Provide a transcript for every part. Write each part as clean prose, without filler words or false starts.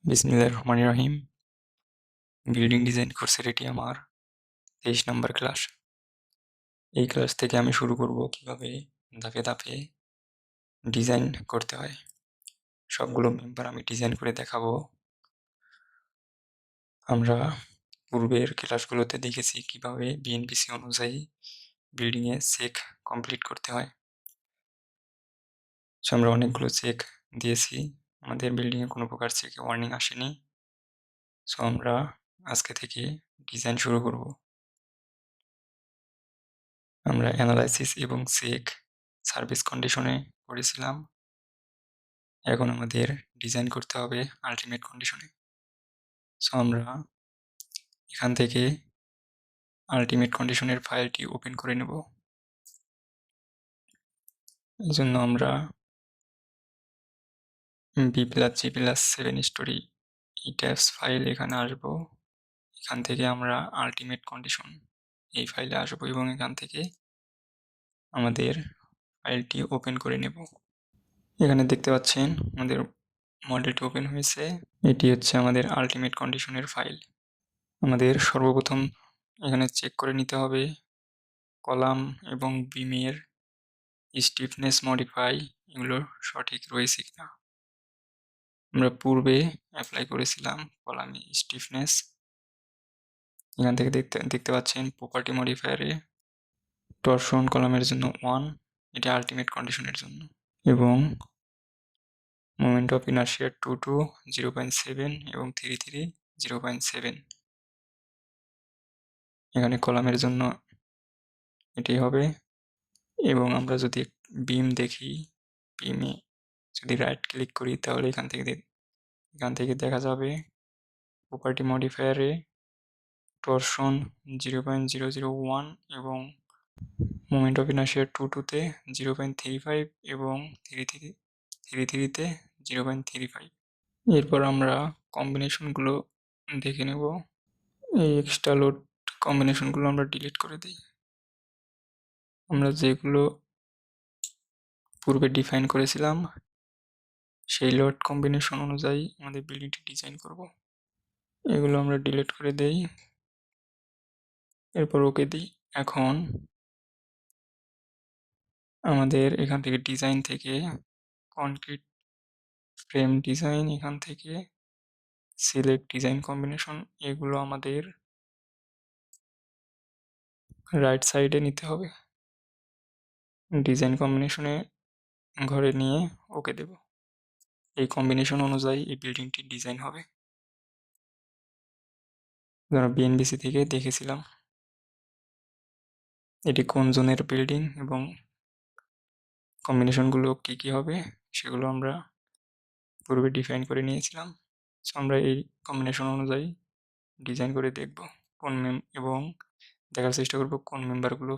বিসমিল্লাহির রহমানির রহিম। Building design কোর্সের এটি আমার 23 নম্বর ক্লাস। এই ক্লাস থেকে আমি শুরু করব কিভাবে ধাপে ধাপে ডিজাইন করতে হয়। সবগুলো মেম্বার আমি ডিজাইন করে দেখাবো। আমরা পূর্বের ক্লাসগুলোতে দেখেছি কিভাবে বিএনপিসি অনুযায়ী বিল্ডিংয়ে চেক কমপ্লিট করতে হয়। আমরা অনেকগুলো চেক দিয়েছি, আমাদের বিল্ডিংয়ে কোনো প্রকার চেকে ওয়ার্নিং আসেনি। আমরা আজকে থেকে ডিজাইন শুরু করব। আমরা অ্যানালাইসিস এবং চেক সার্ভিস কন্ডিশনে করেছিলাম। এখন আমাদের ডিজাইন করতে হবে আল্টিমেট কন্ডিশনে। আমরা এখান থেকে আল্টিমেট কন্ডিশনের ফাইলটি ওপেন করে নেব। এই জন্য আমরা B+G+7 স্টোরি এই ট্যাবস ফাইল এখানে আসবো। এখান থেকে আমরা আল্টিমেট কন্ডিশন এই ফাইলে আসবো এবং এখান থেকে আমাদের ফাইলটি ওপেন করে নেব। এখানে দেখতে পাচ্ছেন আমাদের মডেলটি ওপেন হয়েছে। এটি হচ্ছে আমাদের আল্টিমেট কন্ডিশনের ফাইল। আমাদের সর্বপ্রথম এখানে চেক করে নিতে হবে কলাম এবং বিমের স্টিফনেস মডিফাই এগুলো সঠিক রয়েছে কিনা। আমরা পূর্বে অ্যাপ্লাই করেছিলাম কলামে স্টিফনেস। এখান থেকে দেখতে পাচ্ছেন প্রপার্টি মডিফায়ারে টরশন কলামের জন্য 1, এটা আল্টিমেট কন্ডিশনের জন্য, এবং মোমেন্ট অফ ইনার্শিয়া 2 0.7 এবং 3 0.7। এখানে কলামের জন্য এটি হবে। এবং আমরা যদি বিম দেখি, বিমে যদি রাইট ক্লিক করি তাহলে এখান থেকে দেখা যাবে প্রপার্টি মডিফায়ারে টরশন 0.001 এবং মোমেন্ট অফ ইনার্শিয়া 2তে 0.35 এবং 3তে 0.35। এরপর আমরা কম্বিনেশনগুলো দেখে নেব। এই এক্সট্রা লোড কম্বিনেশনগুলো আমরা ডিলিট করে দিই। আমরা যেগুলো পূর্বে ডিফাইন করেছিলাম সেই লোড কম্বিনেশন অনুযায়ী আমাদের বিল্ডিংটি ডিজাইন করব। এগুলো আমরা ডিলিট করে দেই, এরপর ওকে দিই। এখন আমাদের এখান থেকে ডিজাইন থেকে কনক্রিট ফ্রেম ডিজাইন, এখান থেকে সিলেক্ট ডিজাইন কম্বিনেশন, এগুলো আমাদের রাইট সাইডে নিতে হবে। ডিজাইন কম্বিনেশনে ঘরে নিয়ে ওকে দেব। এই কম্বিনেশন অনুযায়ী এই বিল্ডিংটি ডিজাইন হবে। আমরা বিএনবিসি থেকে দেখেছিলাম এটি কোন জোনের বিল্ডিং এবং কম্বিনেশনগুলো কি হবে সেগুলো আমরা পূর্বে ডিফাইন করে নিয়েছিলাম। আমরা এই কম্বিনেশন অনুযায়ী ডিজাইন করে দেখব এবং দেখার চেষ্টা করব কোন মেম্বারগুলো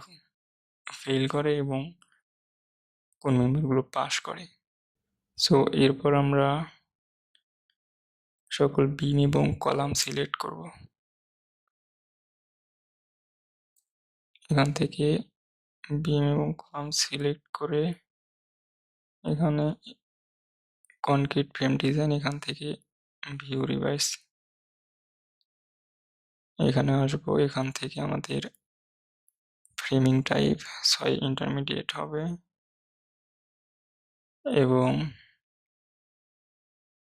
ফেল করে এবং কোন মেম্বারগুলো পাস করে। এরপর আমরা সকল বিম এবং কলাম সিলেক্ট করব। এখান থেকে বিম এবং কলাম সিলেক্ট করে এখানে কনক্রিট ফ্রেম ডিজাইন, এখান থেকে ভিউ রিভাইস এখানে আসবো। এখান থেকে আমাদের ফ্রেমিং টাইপ 6 ইন্টারমিডিয়েট হবে এবং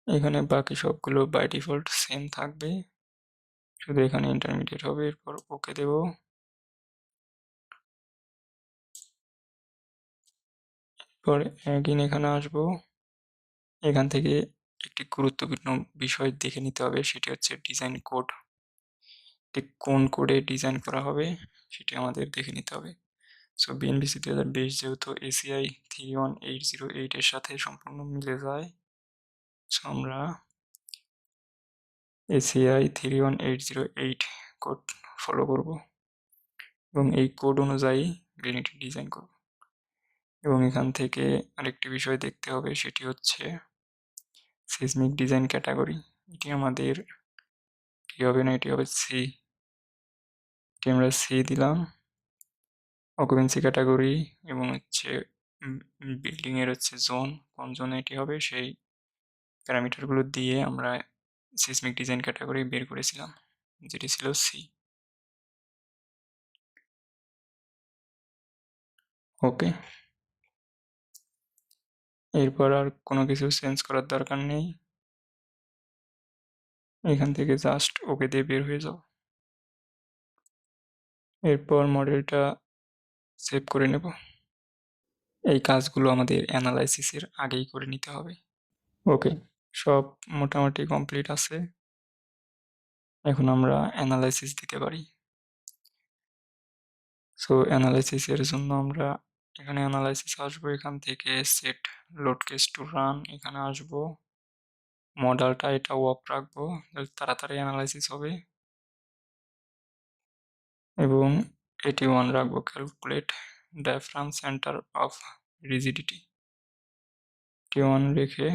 এখানে বাকি সবগুলো বাই ডিফল্ট সেম থাকবে, শুধু এখানে ইন্টারমিডিয়েট হবে। এরপর ওকে দেব। এরপর অ্যাগিন এখানে আসবো। এখান থেকে একটি গুরুত্বপূর্ণ বিষয় দেখে নিতে হবে, সেটি হচ্ছে ডিজাইন কোড। কোন কোডে ডিজাইন করা হবে সেটি আমাদের দেখে নিতে হবে। বিএনবিসি 2020 যেহেতু ACI 31808 এর সাথে সম্পূর্ণ মিলে যায়, আমরা ACI 31808 কোড ফলো করব এবং এই কোড অনুযায়ী বিল্ডিংটি ডিজাইন করব। এবং এখান থেকে আরেকটি বিষয় দেখতে হবে, সেটি হচ্ছে সিসমিক ডিজাইন ক্যাটাগরি। এটি আমাদের কি হবে না, এটি হবে সি। আমরা সি দিলাম। অকুপেন্সি ক্যাটাগরি এবং হচ্ছে বিল্ডিং এর হচ্ছে জোন, কোন জোনে এটি হবে সেই প্যারামিটারগুলো দিয়ে আমরা সিসমিক ডিজাইন ক্যাটাগরি বের করেছিলাম, যেটি ছিল সি। ওকে, এরপর আর কোনো কিছু চেঞ্জ করার দরকার নেই, এখান থেকে জাস্ট ওকে দিয়ে বের হয়ে যাও। এরপর মডেলটা সেভ করে নেব। এই কাজগুলো আমাদের অ্যানালাইসিসের আগেই করে নিতে হবে। ওকে, সব মোটামুটি কমপ্লিট আছে, এখন আমরা অ্যানালাইসিস দিতে পারি। সো অ্যানালাইসিসের জন্য আমরা এখানে অ্যানালাইসিস আসবো, এখান থেকে set load case to run এখানে আসবো, মডেলটা এটা অফ রাখবো, তাড়াতাড়ি অ্যানালাইসিস হবে, এবং এটি ওয়ান রাখবো, calculate diaphragm centre of rigidity T one রেখে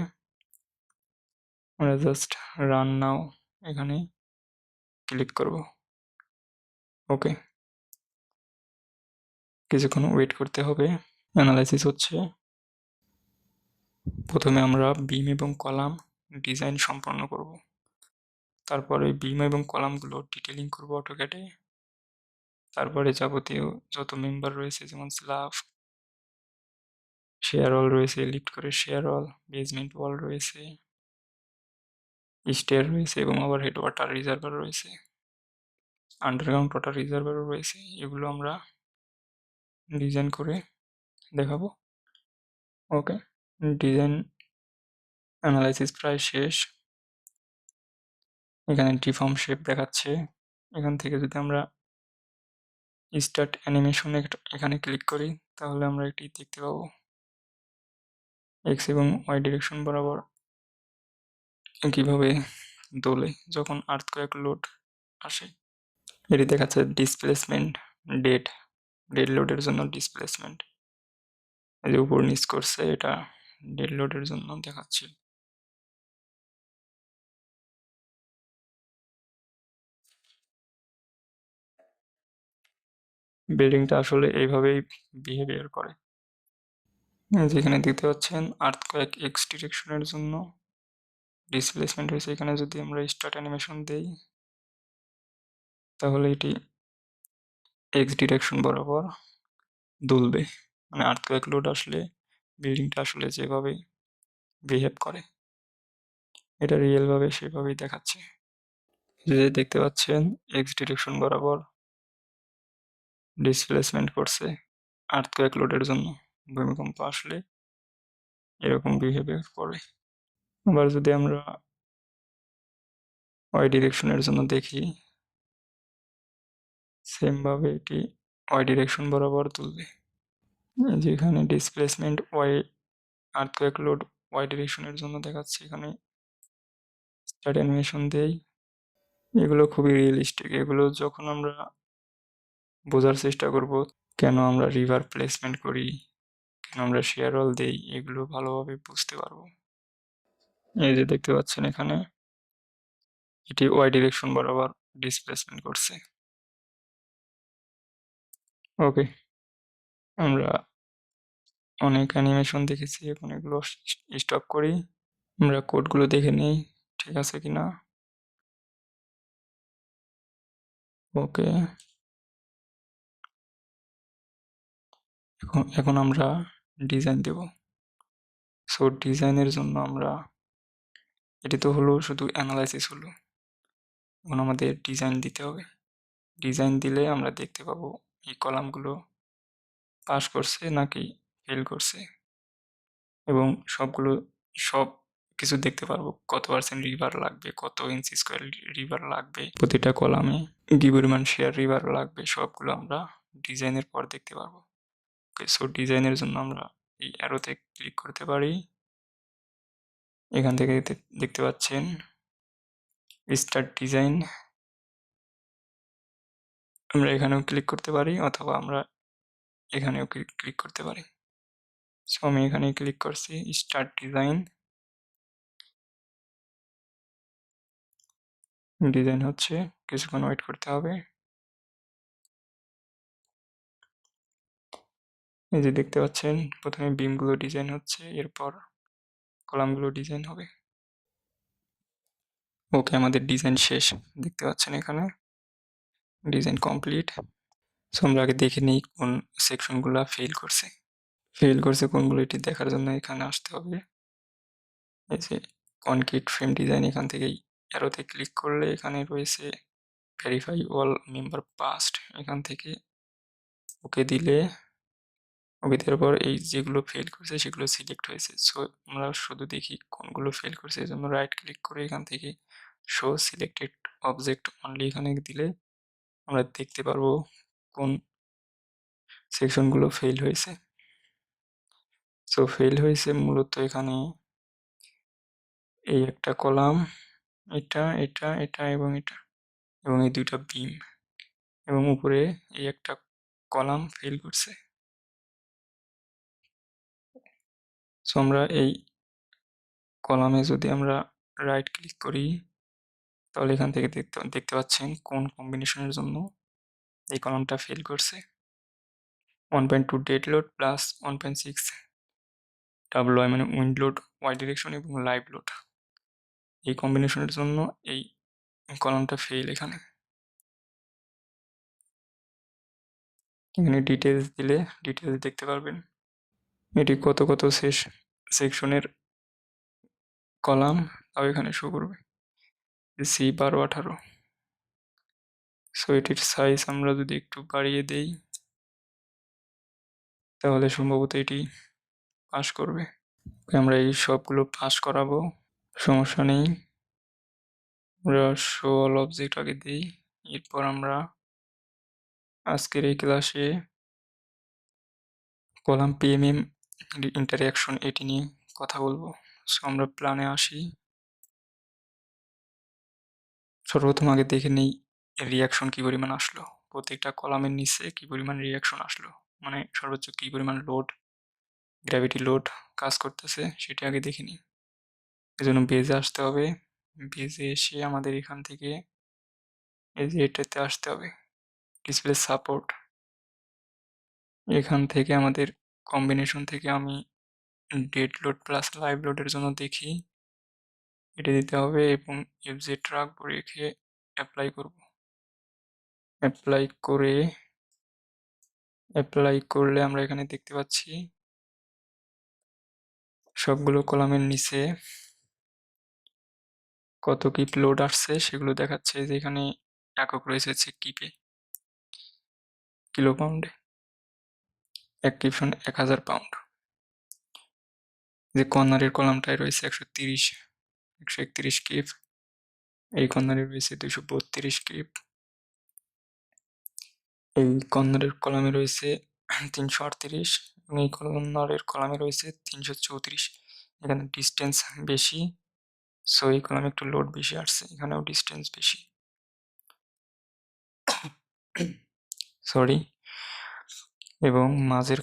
আমরা জাস্ট রান নাও এখানে ক্লিক করব। ওকে, কিছুক্ষণ ওয়েট করতে হবে, অ্যানালাইসিস হচ্ছে। প্রথমে আমরা বিম এবং কলাম ডিজাইন সম্পন্ন করব, তারপরে বিম এবং কলামগুলো ডিটেলিং করব অটোক্যাডে, তারপরে যাবতীয় যত মেম্বার রয়েছে যেমন স্ল্যাব, শেয়ার ওয়াল রয়েছে, লিফট করে শেয়ার ওয়াল, বেসমেন্ট ওয়াল রয়েছে, স্টেয়ার রয়েছে এবং ওভারহেড ওয়াটার রিজার্ভার রয়েছে, আন্ডারগ্রাউন্ড ওয়াটার রিজার্ভারও রয়েছে, এগুলো আমরা ডিজাইন করে দেখাবো। ওকে, ডিজাইন অ্যানালাইসিস প্রায় শেষ, এখানে ডিফর্ম শেপ দেখাচ্ছে, এখান থেকে যদি আমরা স্টার্ট অ্যানিমেশন এখানে ক্লিক করি তাহলে আমরা এটি দেখতে পাবো, এক্স এবং ওয়াই ডিরেকশন বরাবর কিভাবে দোলে যখন আর্থকোয়েক লোড আসে। এটি দেখাচ্ছে ডিসপ্লেসমেন্ট ডেড, ডেড লোডের জন্য ডিসপ্লেসমেন্ট, এই যে উপর নিচ করছে এটা ডেড লোডের জন্য দেখাচ্ছে। বিল্ডিংটা আসলে এইভাবেই বিহেভিয়ার করে, যেখানে দেখতে পাচ্ছেন আর্থকোয়েক এক্স ডিরেকশনের জন্য ডিসপ্লেসমেন্ট হয়েছে, এখানে যদি আমরা স্টার্ট অ্যানিমেশন দেই তাহলে এটি এক্স ডিরেকশন বরাবর দুলবে, মানে আর্থকোয়েক লোড আসলে বিল্ডিংটা আসলে যেভাবে বিহেভ করে এটা রিয়েল ভাবে সেভাবেই দেখাচ্ছে। যে দেখতে পাচ্ছেন এক্স ডিরেকশন বরাবর ডিসপ্লেসমেন্ট করছে আর্থকোয়েক লোডের জন্য, ভূমিকম্প আসলে এরকম বিহেভিয়ার করে। আবার যদি আমরা ওয়াই ডিরেকশনের জন্য দেখি, সেম ভাবে এটি ওয়াই ডিরেকশন বরাবর তুলবে, যেখানে displacement y, earthquake load y ডিরেকশনের জন্য দেখাচ্ছে, এখানে স্টার্ট অ্যানিমেশন দেই, এগুলো খুবই রিয়েলিস্টিক, এগুলো যখন আমরা বোঝার চেষ্টা করব কেন আমরা রিভার প্লেসমেন্ট করি, কেন আমরা শেয়ার ওয়াল দেই, এগুলো ভালোভাবে বুঝতে পারবো। এই যে দেখতে পাচ্ছেন এখানে এটি ওয়াই ডিরেকশন বরাবর ডিসপ্লেসমেন্ট করছে। ওকে, আমরা অনেক অ্যানিমেশন দেখেছি, এখন এগুলো স্টপ করি, আমরা কোডগুলো দেখে নিই ঠিক আছে কিনা। ওকে, এখন আমরা ডিজাইন দেব। সো ডিজাইনের জন্য আমরা, এটি তো হলো শুধু অ্যানালাইসিস হলো, এখন আমাদের ডিজাইন দিতে হবে। ডিজাইন দিলে আমরা দেখতে পাবো এই কলামগুলো পাস করছে নাকি ফেল করছে, এবং সব কিছু দেখতে পারবো, কত পার্সেন্ট রিভার লাগবে, কত ইঞ্চি স্কোয়ার রিভার লাগবে, প্রতিটা কলামে কি পরিমাণ শেয়ার রিভার লাগবে, সবগুলো আমরা ডিজাইনের পর দেখতে পারবো। ওকে, সো ডিজাইনের জন্য আমরা এই অ্যারোতে ক্লিক করতে পারি, এখান থেকে দেখতে পাচ্ছেন স্টার্ট ডিজাইন, আমরা এখানেও ক্লিক করতে পারি অথবা আমরা এখানেও ক্লিক করতে পারি। সো আমি এখানে ক্লিক করছি স্টার্ট ডিজাইন, ডিজাইন হচ্ছে, কিছুক্ষণ ওয়েট করতে হবে। এই যে দেখতে পাচ্ছেন প্রথমে বিমগুলো ডিজাইন হচ্ছে, এরপর কলামগুলো ডিজাইন হবে। ওকে, আমাদের ডিজাইন শেষ, দেখতে পাচ্ছেন এখানে ডিজাইন কমপ্লিট। সো আমরা আগে দেখে নিই কোন সেকশনগুলো ফেল করছে কোনগুলো, এটি দেখার জন্য এখানে আসতে হবে। এই যে কনক্রিট ফ্রেম ডিজাইন, এখান থেকেই অ্যারোতে ক্লিক করলে এখানে রয়েছে ভেরিফাই অল মেম্বার পাস্ট, এখান থেকে ওকে দিলে, ওকে দেওয়ার পর এই যেগুলো ফেল করছে সেগুলো সিলেক্ট হয়েছে। সো আমরা শুধু দেখি কোনগুলো ফেল করছে, এই জন্য রাইট ক্লিক করে এখান থেকে শো সিলেক্টেড অবজেক্ট অনলি এখানে দিলে আমরা দেখতে পারবো কোন সেকশনগুলো ফেল হয়েছে। সো ফেল হয়েছে মূলত এখানে এই একটা কলাম, এটা এটা এটা এবং এটা, এবং এই দুইটা বিম, এবং উপরে এই একটা কলাম ফেল করছে। সো আমরা এই কলামে যদি আমরা রাইট ক্লিক করি তাহলে এখান থেকে দেখতে পাচ্ছেন কোন কম্বিনেশনের জন্য এই কলামটা ফেল করছে। 1.2 ডেড লোড প্লাস 1.6 WI, মানে উইন্ড লোড ওয়াই ডিরেকশন এবং লাইভ লোড, এই কম্বিনেশনের জন্য এই কলামটা ফেল। এখানে ডিটেলস দিলে ডিটেলস দেখতে পারবেন এটি কত কত সেকশনের কলাম, তাও এখানে শো করবে C1218। সো এটির সাইজ আমরা যদি একটু বাড়িয়ে দেই তাহলে সম্ভবত এটি পাস করবে। আমরা এই সবগুলো পাস করাবো, সমস্যা নেই। আমরা শো অল অবজেক্ট আগে দিই, এরপর আমরা আজকের এই ক্লাসে কলাম পিএমএম ইন্টারঅ্যাকশন এটি নিয়ে কথা বলবো। সো আমরা প্ল্যানে আসি। সর্বপ্রথম আগে দেখে নেই রিয়াকশন কি পরিমাণ আসলো, প্রত্যেকটা কলামের নিচে কি পরিমাণ রিয়াকশন আসলো, মানে সর্বোচ্চ কি পরিমাণ লোড, গ্র্যাভিটি লোড কাজ করতেছে সেটা আগে দেখে নিই। এজন্য বেজে আসতে হবে, বেজে এসে আমাদের এখান থেকে এই যে এটাতে আসতে হবে ডিসপ্লে সাপোর্ট, এখান থেকে আমাদের কম্বিনেশন থেকে আমি ডেড লোড প্লাস লাইভ লোডের জন্য দেখি এটা দিতে হবে, এবং এফজেড রাখবো, রেখে অ্যাপ্লাই করব। অ্যাপ্লাই করলে আমরা এখানে দেখতে পাচ্ছি সবগুলো কলামের নিচে কত কিপ লোড আসছে সেগুলো দেখাচ্ছে, যে এখানে একক রয়েছে হচ্ছে কিপে, কিলো পাউন্ডে, এক কিপ সমান 1000 পাউন্ড। যে কর্নারের কলামটায় রয়েছে 131 কিপ, এই কর্নারে রয়েছে 232 কিপ, এই কর্নারের কলামে রয়েছে 338, এবং এই কর্নারের কলামে রয়েছে 334। এখানে ডিস্টেন্স বেশি, সো এই কলামে একটু লোড বেশি আসছে, এখানেও ডিস্টেন্স বেশি, সরি। এবং মাঝের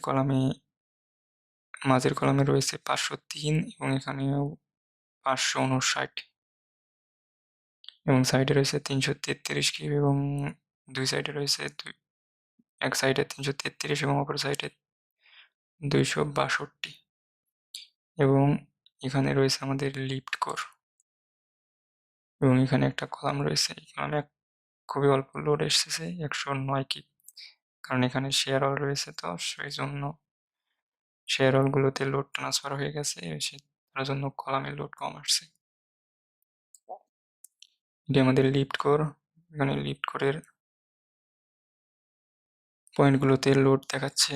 কলামে রয়েছে 503, এবং এখানেও 559, এবং সাইডে রয়েছে 333 কিপ, এবং দুই সাইডে রয়েছে এক সাইডে 333 এবং অপর সাইডে 262, এবং এখানে রয়েছে আমাদের লিফট কোর, এবং এখানে একটা কলাম রয়েছে, এই কলামে খুবই অল্প লোড এসেছে 109 কিপ, কারণ এখানে শেয়ার অল রয়েছে, তো সেই জন্য শেয়ার অলগুলোতে লোড ট্রান্সফার হয়ে গেছে, তার জন্য কলামে লোড কম আসছে। এটি আমাদের লিফট কোর, এখানে লিফট কোরের পয়েন্টগুলোতে লোড দেখাচ্ছে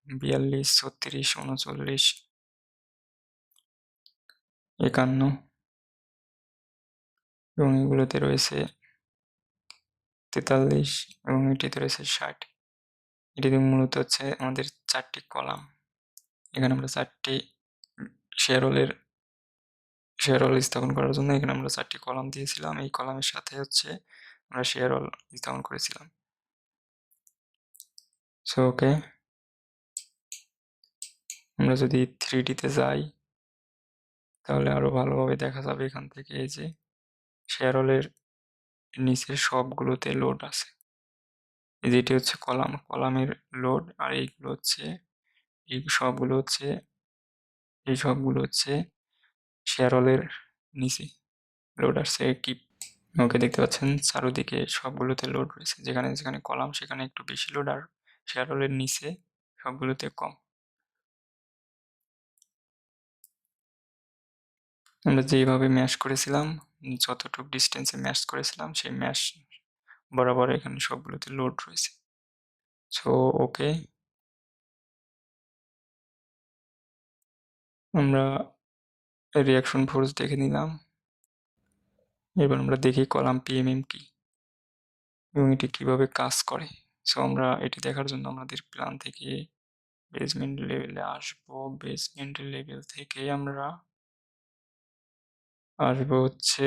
42, 36, 39, 51, এবং এগুলোতে রয়েছে 43, এবং এটিতে রয়েছে 60। এটিতে মূলত হচ্ছে আমাদের 4টি কলাম, এখানে আমরা 4টি শেয়ার অল স্থাপন করার জন্য এখানে আমরা 4টি কলাম দিয়েছিলাম, এই কলামের সাথে হচ্ছে আমরা শেয়ার অল স্থাপন করেছিলাম। সো ওকে, আমরা যদি 3D-তে যাই তাহলে আরো ভালোভাবে দেখা যাবে। এখান থেকে এই যে শেয়ার অলের নিচে সবগুলোতে লোড আছে, এই যেটি হচ্ছে কলামের লোড, আর এই সবগুলো হচ্ছে শেয়ার অলের নিচে লোড আসছে কিপ। ওকে, দেখতে পাচ্ছেন চারোদিকে সবগুলোতে লোড রয়েছে, যেখানে যেখানে কলাম সেখানে একটু বেশি লোড, আর শ্যাডোলের নিচে সবগুলোতে কম। আমরা যেইভাবে ম্যাশ করেছিলাম, যতটুকু ডিস্টেন্সে ম্যাশ করেছিলাম সেই ম্যাশ বরাবর এখানে সবগুলোতে লোড রয়েছে। সো ওকে, আমরা রিয়াকশন ফোর্স দেখে নিলাম। এবার আমরা দেখি কলাম পিএমএম কি এবং এটি কিভাবে কাজ করে। সো আমরা এটি দেখার জন্য আমাদের প্ল্যান থেকে বেসমেন্ট লেভেলে আসবো। বেসমেন্ট লেভেল থেকে আমরা আসবো হচ্ছে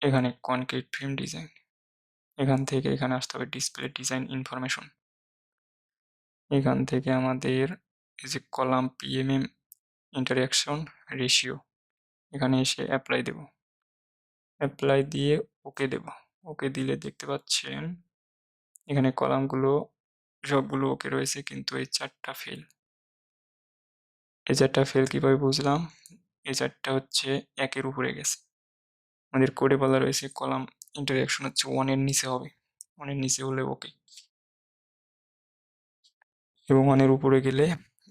এখানে কনক্রিট ফ্রেম ডিজাইন। এখান থেকে এখানে আসতে হবে ডিসপ্লে ডিজাইন ইনফরমেশন। এখান থেকে আমাদের এই যে কলাম পিএমএম ইন্টারঅ্যাকশন রেশিও, এখানে এসে অ্যাপ্লাই দেব। অ্যাপ্লাই দিয়ে ওকে দেব। ওকে দিলে দেখতে পাচ্ছেন এখানে কলামগুলো সবগুলো ওকে রয়েছে, কিন্তু এই চারটা ফেল। এই চারটা ফেল কিভাবে বুঝলাম? এই চারটা হচ্ছে একের উপরে গেছে। আমাদের কোডে বলা রয়েছে কলাম ইন্টারঅ্যাকশন হচ্ছে 1 এর নিচে হবে, 1 এর নিচে হলে ওকে, এবং 1 এর উপরে গেলে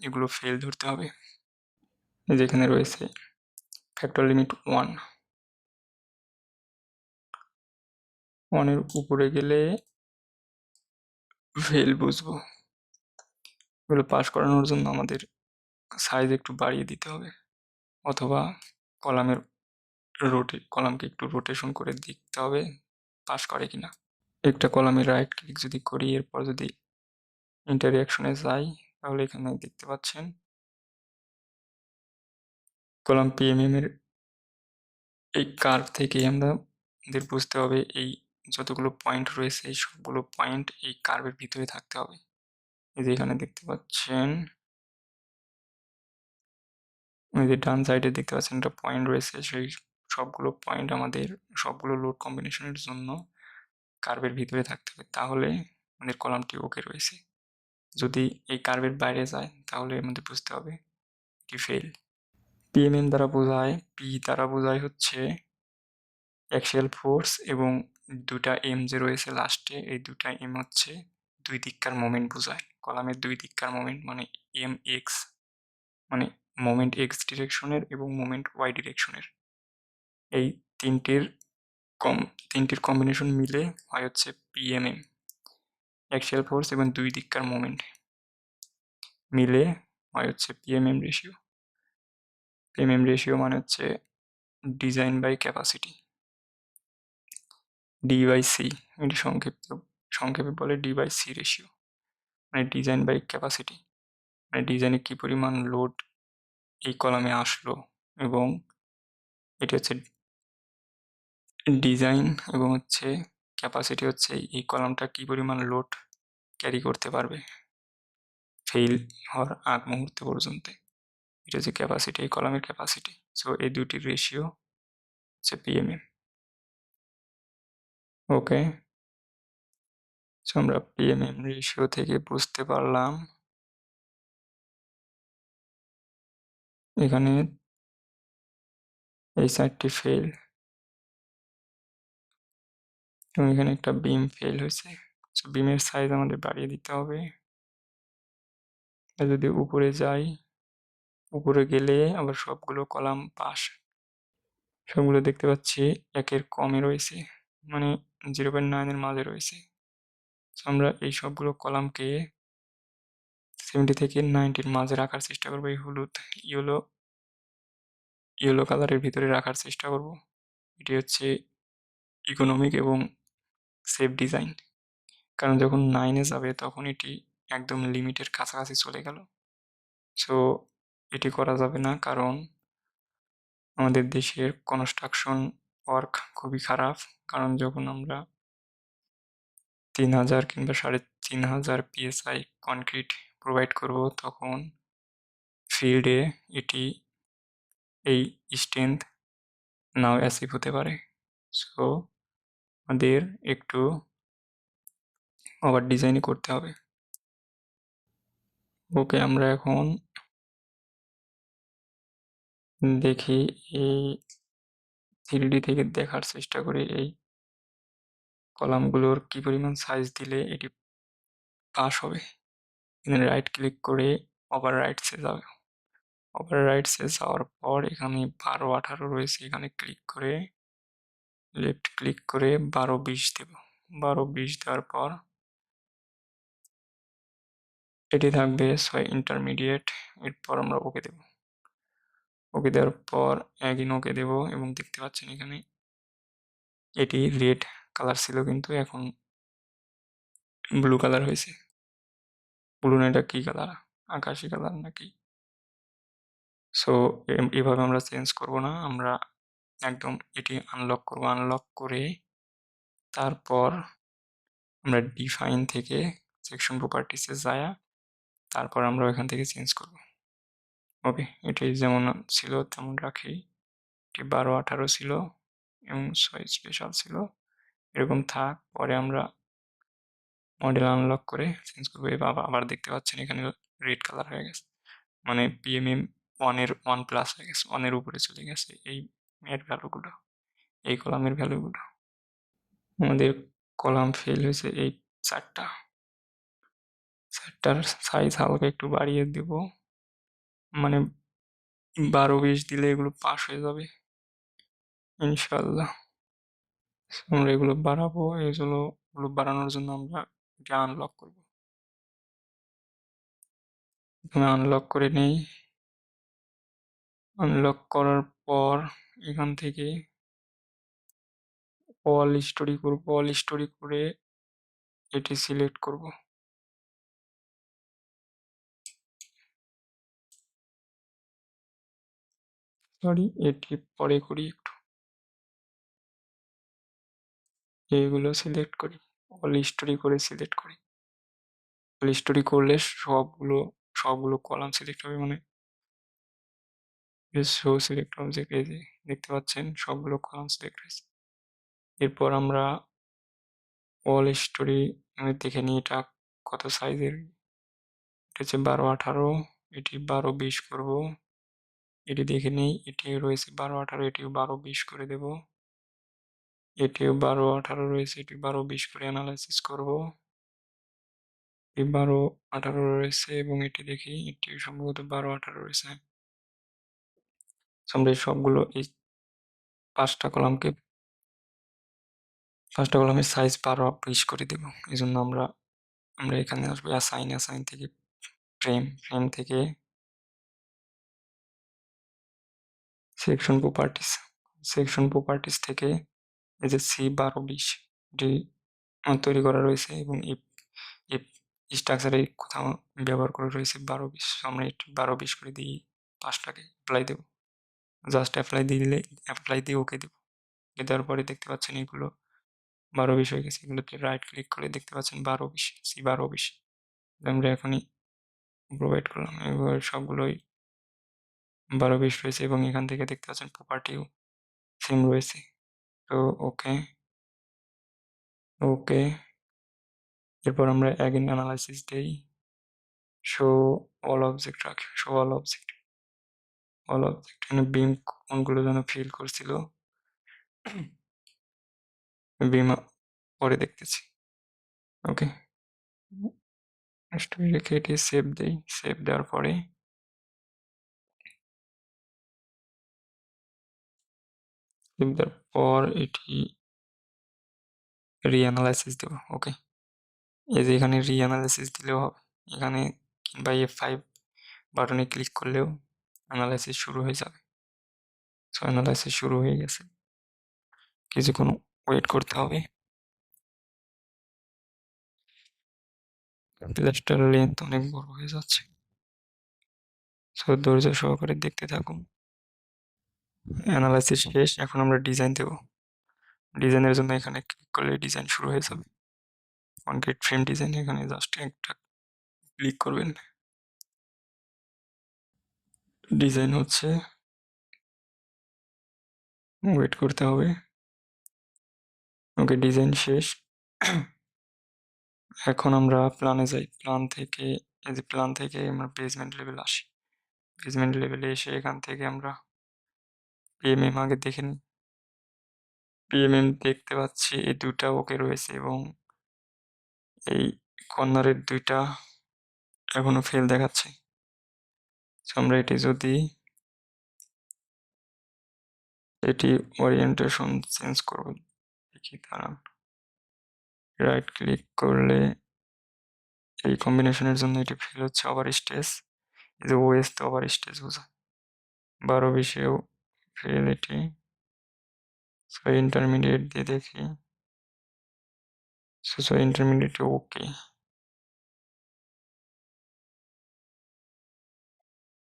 এগুলো ফেল ধরতে হবে। যেখানে রয়েছে ফ্যাক্টর লিমিট 1, 1 এর উপরে গেলে ফেল বুঝবো। এগুলো পাস করানোর জন্য আমাদের সাইজ একটু বাড়িয়ে দিতে হবে, অথবা কলামের কলামকে একটু রোটেশন করে দেখতে হবে পাস করে কিনা। একটা কলামে রাইট ক্লিক যদি করি, এরপর যদি ইন্টারঅ্যাকশনে যাই, তাহলে এখানে দেখতে পাচ্ছেন কলাম পিএমএম এর এই কার্ভ থেকে আমাদের বুঝতে হবে এই যতগুলো পয়েন্ট রয়েছে এই সবগুলো পয়েন্ট এই কার্ভের ভিতরে থাকতে হবে। এই যে এখানে দেখতে পাচ্ছেন, ওই যে ডান সাইডে দেখতে পাচ্ছেন একটা পয়েন্ট রয়েছে, সেই সবগুলো পয়েন্ট আমাদের সবগুলো লোড কম্বিনেশনের জন্য কার্ভের ভিতরে থাকতে হবে, তাহলে আমাদের কলামটি ওকে রয়েছে। যদি এই কার্ভের বাইরে যায় তাহলে আমাদের বুঝতে হবে এটি ফেল। পিএমএম দ্বারা বোঝায়, পি দ্বারা বোঝায় হচ্ছে অ্যাক্সিয়াল ফোর্স, এবং দুটা এম যে রয়েছে লাস্টে, এই দুটা এম হচ্ছে দুই দিককার মোমেন্ট বোঝায়। কলামের দুই দিককার মোমেন্ট মানে এম এক্স, মানে মোমেন্ট এক্স ডিরেকশনের এবং মোমেন্ট ওয়াই ডিরেকশনের, এই তিনটির তিনটির কম্বিনেশন মিলে হয় হচ্ছে পিএমএম। অ্যাক্সিয়াল ফোর্স এবং দুই দিককার মোমেন্ট মিলে হয় হচ্ছে পিএমএম রেশিও। পিএমএম রেশিও মানে হচ্ছে design by capacity, D by C, এটি সংক্ষেপে বলে ডি বাই সি রেশিও, মানে ডিজাইন বাই ক্যাপাসিটি, মানে ডিজাইনে কি পরিমাণ লোড এই কলামে আসলো, এবং এটি হচ্ছে ডিজাইন, এবং হচ্ছে ক্যাপাসিটি হচ্ছে এই কলামটা কি পরিমাণ লোড ক্যারি করতে পারবে ফেল হওয়ার আগ মুহূর্ত পর্যন্ত। এটা হচ্ছে ক্যাপাসিটি, এই কলামের ক্যাপাসিটি। সো এই দুটির রেশিও হচ্ছে পিএমএম। ওকে, সো আমরা পিএমএম রেশিও থেকে বুঝতে পারলাম এখানে এই সাইডটি ফেল, এবং এখানে একটা বিম ফেল হয়েছে। সো বিমের সাইজ আমাদের বাড়িয়ে দিতে হবে। যদি উপরে যাই, উপরে গেলে আবার সবগুলো কলাম পাশ, সবগুলো দেখতে পাচ্ছি একের কমে রয়েছে, মানে 0.9 এর মাঝে রয়েছে। সো আমরা এই সবগুলো কলামকে 70 থেকে 90 মাঝে রাখার চেষ্টা করবো। এই হলুদ ইয়েলো ইয়েলো কালারের ভিতরে রাখার চেষ্টা করব। এটি হচ্ছে ইকোনমিক এবং সেফ ডিজাইন, কারণ যখন 9-এ যাবে তখন এটি একদম লিমিটের কাছাকাছি চলে গেল। সো এটি করা যাবে না, কারণ আমাদের দেশের কনস্ট্রাকশন ওয়ার্ক খুবই খারাপ। কারণ যখন আমরা 3000 কিংবা 3500 PSI কনক্রিট প্রোভাইড করব, তখন ফিল্ডে এটি এই স্ট্রেংথ নাও অ্যাচিভ হতে পারে। সো আমাদের একটু ওভার ডিজাইনই করতে হবে। ওকে, আমরা এখন দেখি এই 3D থেকে দেখার চেষ্টা করি এই কলামগুলোর কি পরিমাণ সাইজ দিলে এটি পাস হবে। এখানে রাইট ক্লিক করে ওভাররাইটসে যাবে। ওভাররাইটসে যাওয়ার পর এখানে 12-18 রয়েছে, এখানে ক্লিক করে লেফট ক্লিক করে 12-20 দেব। 12-20 দেওয়ার পর এটি থাকবে 6 ইন্টারমিডিয়েট। এরপর আমরা ওকে দেব। ওকে দেওয়ার পর অ্যাগিন ওকে দেব এবং দেখতে পাচ্ছেন এখানে এটি রেড কালার ছিল কিন্তু এখন ব্লু কালার হয়েছে। ব্লু না, এটা কি কালার? আকাশি কালার নাকি? সো এভাবে আমরা চেঞ্জ করব না, আমরা একদম এটি আনলক করব। আনলক করে তারপর আমরা ডিফাইন থেকে সেকশন প্রপার্টিসে যায় তারপর আমরা ওইখান থেকে চেঞ্জ করব। ওকে, এটি যেমন ছিল তেমন রাখি। এটি 12-18 ছিল এবং 6 স্পেশাল ছিল, এরকম থাক। পরে আমরা মডেল আনলক করে চেঞ্জ করবো। এবার আবার দেখতে পাচ্ছেন এখানে রেড কালার হয়ে গেছে, মানে পিএমএম 1 হয়ে গেছে, 1 উপরে চলে গেছে এই এর ভ্যালুগুলো, এই কলামের ভ্যালুগুলো। আমাদের কলাম ফেল হয়েছে এই চারটার সাইজ হালকা একটু বাড়িয়ে দেব, মানে 12-20 দিলে এগুলো পাস হয়ে যাবে ইনশাল্লাহ। আমরা এগুলো বাড়াবো, এগুলো বাড়ানোর জন্য আমরা এটা আনলক করব। প্রথমে আনলক করে নেই। আনলক করার পর এখান থেকে অল স্টোরি করব। অল স্টোরি করে এটি সিলেক্ট করব। সরি, এটি পরে করি একটু। এইগুলো সিলেক্ট করি, অল স্টোরি করে সিলেক্ট করি। অল স্টোরি করলে সবগুলো কলাম সিলেক্ট হবে, মানে শো সিলেক্ট অবজেক্ট, এই যে দেখতে পাচ্ছেন সবগুলো কলাম সিলেক্ট হয়েছে। এরপর আমরা অল স্টোরি দেখে নিই এটা কত সাইজের। এটা হচ্ছে 12-18, এটি 12-20 করব। এটি দেখে নিই, এটি রয়েছে 12-18, এটিও 12-20 করে দেব। এটিও 12-18 রয়েছে, এটি 12-20 করে অ্যানালাইসিস করব। এটি 12-18 রয়েছে এবং এটি দেখি এটিও সম্ভবত 12-18 রয়েছে। আমরা এই সবগুলো এই পাঁচটা কলামের সাইজ 12-20 করে দেব। এই জন্য আমরা এখানে আসবো অ্যাসাইন থেকে ফ্রেম থেকে সেকশন প্রপার্টিস থেকে এই যে C12-20 এটি তৈরি করা রয়েছে এবং এই স্ট্রাকচারে কোথাও ব্যবহার করে রয়েছে 12-20। আমরা এটি 12-20 করে দিই, 5টাকে অ্যাপ্লাই দেবো। জাস্ট অ্যাপ্লাই দিয়ে ওকে দেবো। দেওয়ার পরে দেখতে পাচ্ছেন এগুলো 12-20 হয়ে গেছে। এগুলোতে রাইট ক্লিক করে দেখতে পাচ্ছেন 12-20, C12-20 আমরা এখনই প্রোভাইড করলাম। এবার সবগুলোই 12-20 রয়েছে এবং এখান থেকে দেখতে পাচ্ছেন প্রপার্টিও সেম রয়েছে। তো ওকে, এরপর আমরা অ্যাগেন অ্যানালাইসিস দেই, শো অল অবজেক্ট রাখি। এখানে বিম কোনগুলো যেন ফিল করছিল, বিম পরে দেখতেছি। ওকে, রেখে এটি সেভ দেই। সেভ দেওয়ার পরে এটি রিঅ্যানালাইসিস দেব। ওকে, এই যে এখানে রিঅ্যানালাইসিস দিলেও হবে, এখানে কিংবা F5 বাটনে ক্লিক করলেও অ্যানালাইসিস শুরু হয়ে যাবে। সো অ্যানালাইসিস শুরু হয়ে গেছে, কিছুক্ষণ ওয়েট করতে হবে। প্লেসটার লেন্থ অনেক বড় হয়ে যাচ্ছে, সো ধৈর্য সহকারে দেখতে থাকুন। অ্যানালাইসিস শেষ, এখন আমরা ডিজাইন দেব। ডিজাইনের জন্য এখানে ক্লিক করলে ডিজাইন শুরু হয়ে যাবে। কনক্রিট ফ্রেম ডিজাইন, এখানে জাস্ট একটা ক্লিক করবেন। ডিজাইন হচ্ছে, ওয়েট করতে হবে। ওকে, ডিজাইন শেষ। এখন আমরা প্ল্যানে যাই। প্ল্যান থেকে আমরা বেসমেন্ট লেভেল আসি। বেসমেন্ট লেভেলে এসে এখান থেকে আমরা পিএমএম আগে দেখে নিই। পিএমএম দেখতে পাচ্ছি এই দুটা ওকে রয়েছে এবং এই কর্নারের দুইটা এখনো ফেল দেখাচ্ছে। আমরা এটি ওরিয়েন্টেশন চেঞ্জ করব, দেখি দাঁড়ান। রাইট ক্লিক করলে এই কম্বিনেশনের জন্য এটি ফেল হচ্ছে, ওভার স্টেজ, এই যে ওএস তো ওভার স্টেজ বোঝায়, 12-20-এও ফেল এটি। সো ইন্টারমিডিয়েট দিয়ে দেখি, সো ইন্টারমিডিয়েট ওকে।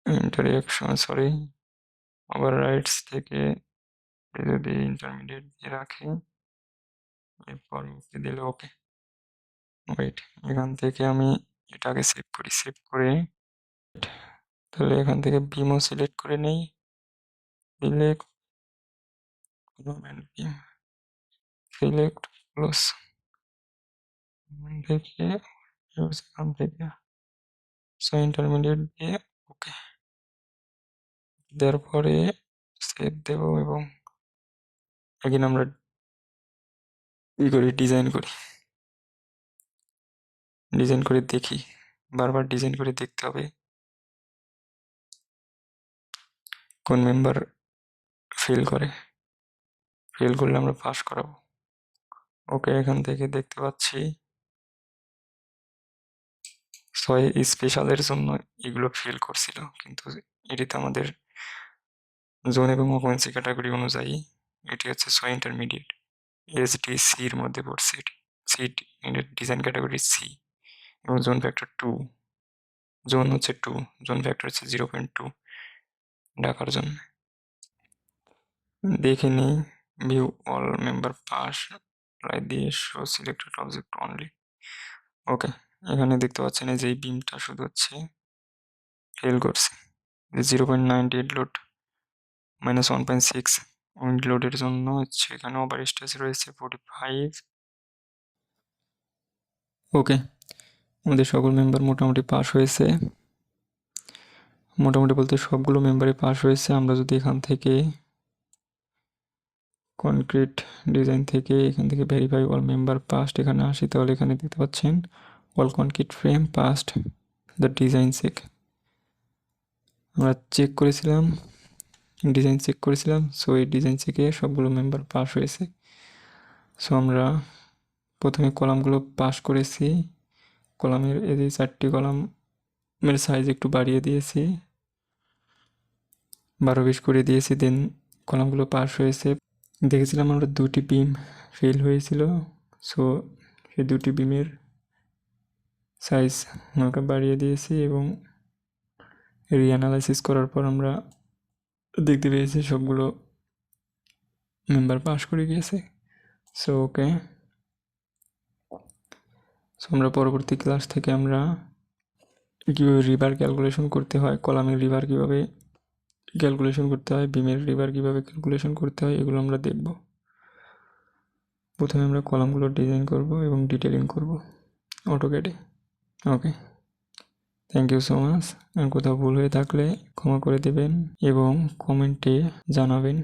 ইন্টারঅ্যাকশন সরি, আবার রাইটস থেকে যদি ইন্টারমিডিয়েট দিয়ে রাখি, এরপর ওকে দিলে ওকে। ওয়েট, এখান থেকে আমি এটাকে সেভ করি, সেভ করে তাহলে এখান থেকে বিমও সিলেক্ট করে নেই, সিলেক্ট বিম, সিলেক্ট ক্লোজ, দেখে এখান থেকে সো ইন্টারমিডিয়েট দিয়ে ওকে দেওয়ার পরে সেভ দেব এবং এখন আমরা ডিজাইন করে দেখি, বারবার ডিজাইন করে দেখতে হবে কোন মেম্বার ফেল করলে আমরা পাস করাবো। ওকে, এখান থেকে দেখতে পাচ্ছি 6 স্পেশালের জন্য এগুলো ফেল করছিল, কিন্তু এটিতে আমাদের জোন এবং অকুপেন্সি ক্যাটাগরি অনুযায়ী এটি হচ্ছে 6 ইন্টারমিডিয়েট, এসডিসির মধ্যে পড়ছে এটি, সি ডিজাইন ক্যাটাগরি সি, এবং জোন ফ্যাক্টর 2, জোন হচ্ছে 2, জোন ফ্যাক্টর হচ্ছে 0.2 ঢাকার জন্য। দেখে নিই, view all member pass right দিয়ে শো সিলেক্টেড অবজেক্ট অনলি। ওকে, এখানে দেখতে পাচ্ছেন এই যে এই বিমটা শুধু হচ্ছে ফেল করছে, 0.98 লোড -1.6 উইন্ড লোডের জন্য হচ্ছে এখানে ওভার স্টেজ রয়েছে 45। ওকে, আমাদের সকল মেম্বার মোটামুটি পাস হয়েছে, মোটামুটি বলতে সবগুলো মেম্বারই পাস হয়েছে। আমরা যদি এখান থেকে কনক্রিট ডিজাইন থেকে এখান থেকে ভেরিফাই অল মেম্বার পাস্ট এখানে আসি, তাহলে এখানে দেখতে পাচ্ছেন all concrete frame past the design check. আমরা চেক করেছিলাম, ডিজাইন চেক করেছিলাম, সো এই ডিজাইন চেকে সবগুলো মেম্বার পাস হয়েছে। সো আমরা প্রথমে কলামগুলো পাস করেছি, কলামের এই যে 4টি কলামের সাইজ একটু বাড়িয়ে দিয়েছি, 12-20 করে দিয়েছি, দেন কলামগুলো পাস হয়েছে। দেখেছিলাম আমরা 2টি বিম ফেল হয়েছিল, সো সেই 2টি বিমের সাইজ হালকা বাড়িয়ে দিয়েছি এবং রিঅ্যানালাইসিস করার পর আমরা দেখতে পেয়েছি সবগুলো মেম্বার পাস করে গিয়েছে। সো ওকে, সো আমরা পরবর্তী ক্লাস থেকে আমরা কীভাবে রিভার ক্যালকুলেশন করতে হয়, কলামের রিভার কীভাবে ক্যালকুলেশন করতে হয়, বিমের রিভার কীভাবে ক্যালকুলেশন করতে হয়, এগুলো আমরা দেখব। প্রথমে আমরা কলামগুলো ডিজাইন করব এবং ডিটেলিং করব অটোক্যাডে। ওকে, থ্যাংক ইউ সো মাচ। আর কোথাও ভুল হয়ে থাকলে ক্ষমা করে দেবেন এবং কমেন্টে জানাবেন।